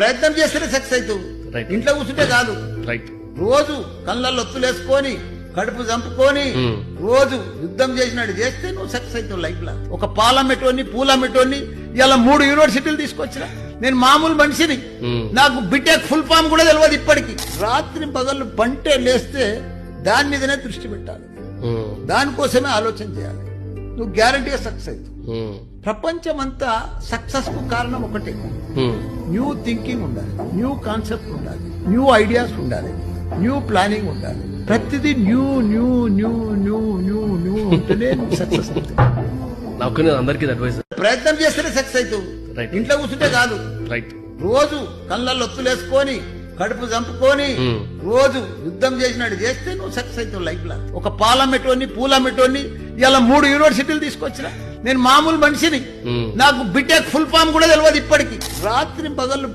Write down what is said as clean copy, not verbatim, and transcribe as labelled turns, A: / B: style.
A: ప్రయత్నం చేస్తేనే సక్సెస్ అవుతావు. ఇంట్లో కూర్చుంటే కాదు. రోజు కళ్ళల్లో ఒత్తులేసుకొని కడుపు చంపుకొని రోజు యుద్ధం చేసినట్టు చేస్తే నువ్వు సక్సెస్ అవుతావు లైఫ్ లో. ఒక పాలమెటోని పూలమెటోని ఇలా 3 యూనివర్సిటీలు తీసుకొచ్చిన. నేను మామూలు మనిషిని, నాకు బిటెక్ ఫుల్ ఫామ్ కూడా తెలియదు ఇప్పటికి. రాత్రి పగళ్ళు పంటే లేస్తే దాని మీదనే దృష్టి పెట్టాలి, దానికోసమే ఆలోచన చేయాలి. నువ్వు గ్యారంటీగా సక్సెస్ అవుతావు. ప్రపంచం అంతా సక్సెస్ కు కారణం ఒకటే, న్యూ థింకింగ్ ఉండాలి, న్యూ కాన్సెప్ట్ ఉండాలి, న్యూ ఐడియాస్ ఉండాలి, న్యూ ప్లానింగ్ ఉండాలి. ప్రతిదీ new new new new new new ఉంటేనే నువ్వు సక్సెస్ అవుతావు.
B: అందరికీ అడ్వైస్,
A: ప్రయత్నం చేస్తేనే సక్సెస్ అవుతావు. ఇంట్లో కూర్చుంటే కాదు. రోజు కళ్ళల్లో ఒత్తులేసుకొని కడుపు చంపుకొని రోజు యుద్ధం చేసినట్టు చేస్తే నువ్వు సక్సెస్ అవుతావు లైఫ్ లో. ఒక పాలమెటోని పూలమెటోని ఇలా 3 యూనివర్సిటీలు తీసుకొచ్చిన. నేను మామూలు మనిషిని, నాకు బిటెక్ ఫుల్ ఫామ్ కూడా తెలియదు ఇప్పటికి. రాత్రి పగళ్ళు